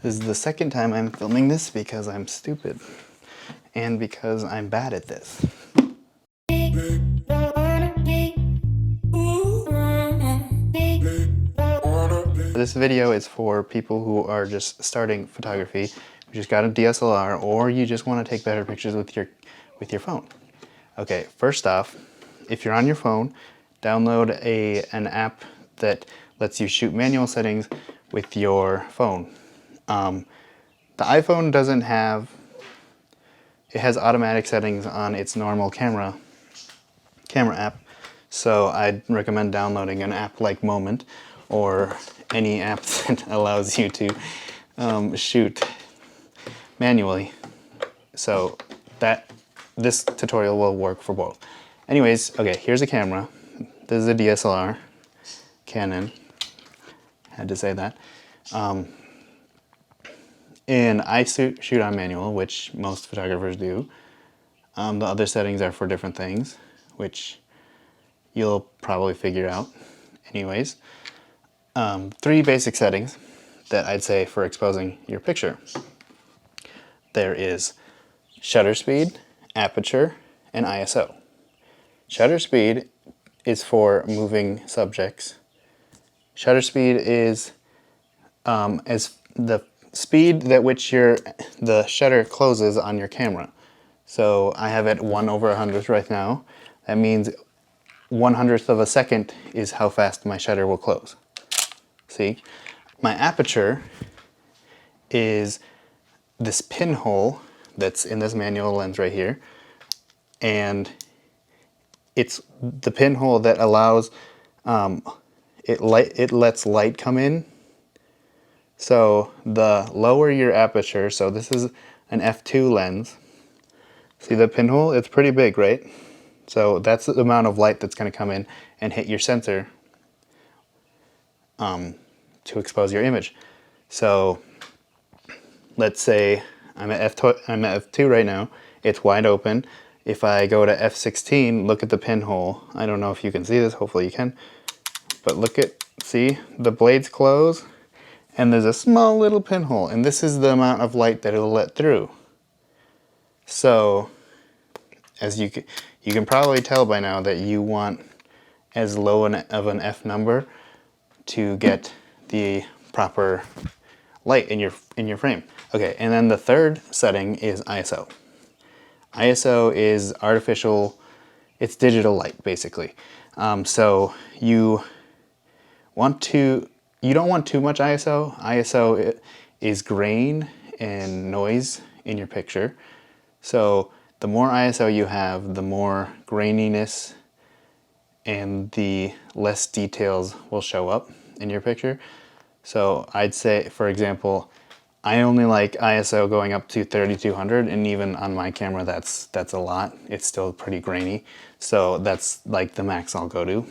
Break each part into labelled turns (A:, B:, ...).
A: This is the second time I'm filming this because I'm stupid and because I'm bad at this. This video is for people who are just starting photography, who just got a DSLR, or you just want to take better pictures with your phone. Okay, first off, if you're on your phone, download an app that lets you shoot manual settings with your phone. The iPhone doesn't have, it has automatic settings on its normal camera app, so I'd recommend downloading an app like Moment or any app that allows you to shoot manually. So this tutorial will work for both. Anyways, okay, here's a camera. This is a DSLR, Canon, had to say that. And I shoot on manual, which most photographers do. The other settings are for different things, which you'll probably figure out. Anyways, 3 basic settings that I'd say for exposing your picture. There is shutter speed, aperture, and ISO. Shutter speed is for moving subjects. Shutter speed is as the speed at which the shutter closes on your camera. So I have it 1/100th right now. That means 1/100th of a second is how fast my shutter will close. See? My aperture is this pinhole that's in this manual lens right here, and it's the pinhole that allows it lets light come in. So the lower your aperture, so this is an f2 lens. See the pinhole? It's pretty big, right? So that's the amount of light that's going to come in and hit your sensor to expose your image. So let's say I'm at f2 right now. It's wide open. If I go to f16, look at the pinhole. I don't know if you can see this. Hopefully you can. But see the blades close, and there's a small little pinhole, and this is the amount of light that it'll let through. So as you can probably tell by now that you want as low of an f number to get the proper light in your frame. Okay, and then the third setting is ISO. ISO is artificial, it's digital light basically. So you don't want too much ISO. ISO is grain and noise in your picture. So the more ISO you have, the more graininess and the less details will show up in your picture. So I'd say, for example, I only like ISO going up to 3200, and even on my camera that's a lot. It's still pretty grainy. So that's like the max I'll go to.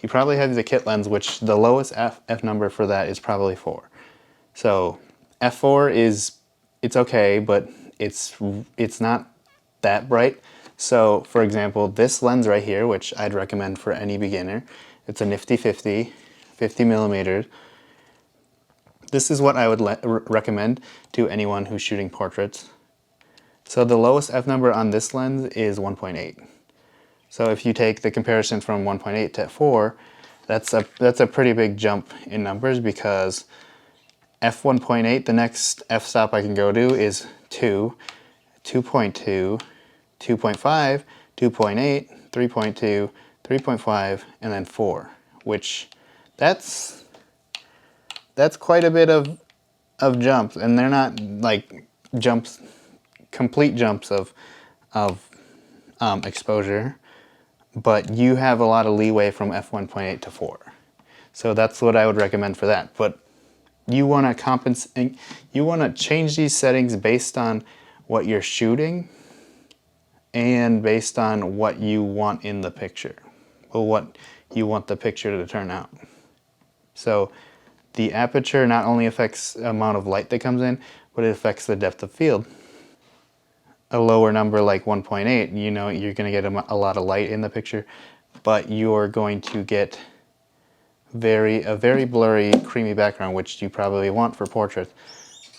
A: You probably have the kit lens, which the lowest f number for that is probably 4. So f4 it's okay, but it's not that bright. So for example, this lens right here, which I'd recommend for any beginner, it's a nifty 50 millimeters. This is what I would recommend to anyone who's shooting portraits. So the lowest f number on this lens is 1.8. So if you take the comparison from 1.8 to 4, that's a pretty big jump in numbers, because f1.8, the next f-stop I can go to is 2, 2.2, 2.5, 2.8, 3.2, 3.5, and then 4, which that's quite a bit of jumps, and they're not like complete jumps of exposure, but you have a lot of leeway from f1.8 to 4. So that's what I would recommend for that. But you want to compensate, you want to change these settings based on what you're shooting and based on what you want in the picture, or what you want the picture to turn out. So the aperture not only affects the amount of light that comes in, but it affects the depth of field. A lower number like 1.8, you know, you're going to get a lot of light in the picture, but you're going to get a very blurry, creamy background, which you probably want for portraits,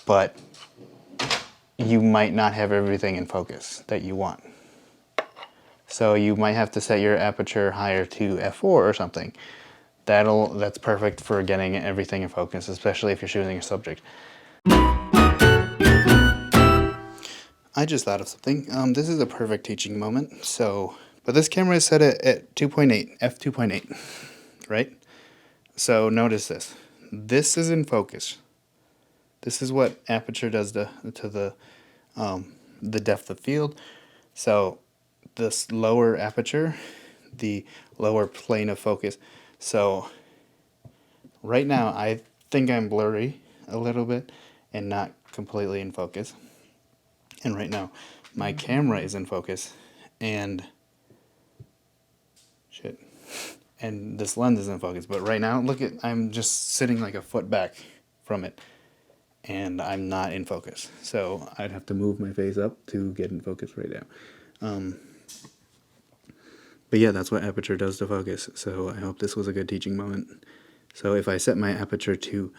A: but you might not have everything in focus that you want. So you might have to set your aperture higher to f4 or something. That's perfect for getting everything in focus, especially if you're shooting a subject. I just thought of something. This is a perfect teaching moment. But this camera is set at 2.8, f2.8, right? So notice this. This is in focus. This is what aperture does to the depth of field. So this lower aperture, the lower plane of focus. So right now I think I'm blurry a little bit and not completely in focus. And right now my camera is in focus and and this lens is in focus. But right now, I'm just sitting like a foot back from it and I'm not in focus. So I'd have to move my face up to get in focus right now. But yeah, that's what aperture does to focus. So I hope this was a good teaching moment. So if I set my aperture to,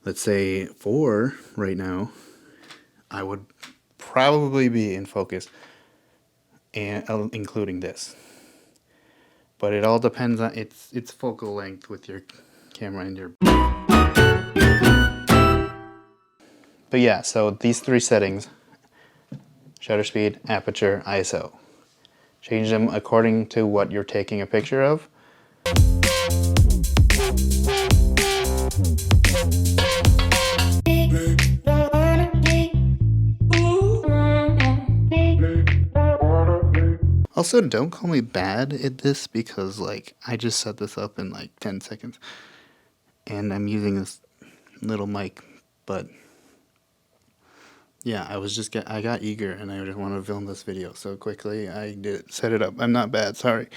A: let's say 4 right now, I would probably be in focus, and including this. But it all depends on its focal length with your camera and your. But yeah, so these 3 settings: shutter speed, aperture, ISO. Change them according to what you're taking a picture of. Also, don't call me bad at this because like I just set this up in like 10 seconds and I'm using this little mic, but yeah, I got eager and I just wanted to film this video so quickly. I set it up. I'm not bad, sorry.